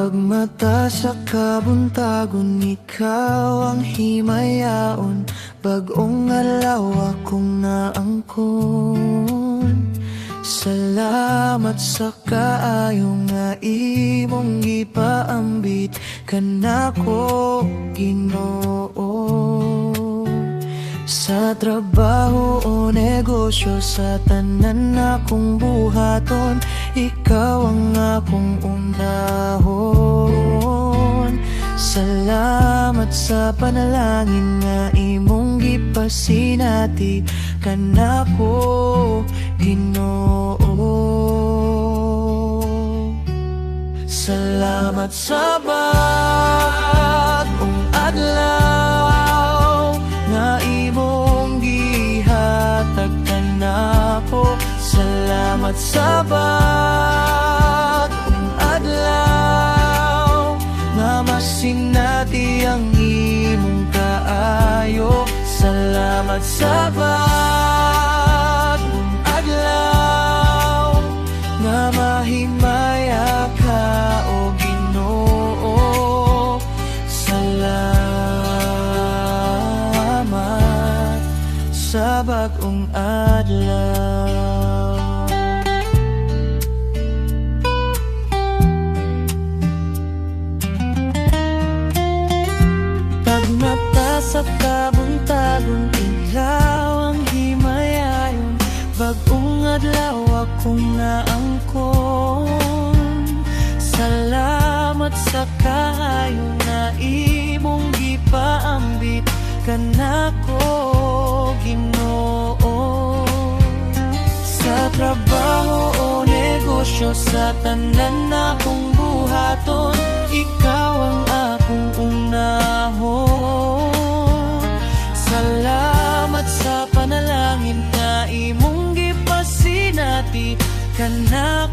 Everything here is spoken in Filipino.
Pagmata sa kabuntagon, ikaw ang himayaon. Bagong alaw akong naangkon. Salamat sa kaayo nga imong gipaambit kanako, Ginoo. Sa trabaho o negosyo, sa tanan akong buhaton, ikaw ang akong unahon. Salamat sa panalangin nga imong gipasinati kanako, Ginoo. Salamat sa bagong adlaw nga imong gihatag kanako. Salamat sa bagong adlaw nga masinati ang imong kaayo. Salamat sa bagong adlaw nga mahimaya ka, o Ginoo. Salamat sa bagong adlaw. Pagmata sa kabuntagon, ikaw ang himayayon. Bagong adlaw akong naangkon. Salamat sa kaayo na imong gipaambit kanako, Ginoo. Sa trabaho o negosyo, sa tanan akong buhaton, ikaw ang akong unahon. Salamat sa panalangin na imong gipasinati kanako,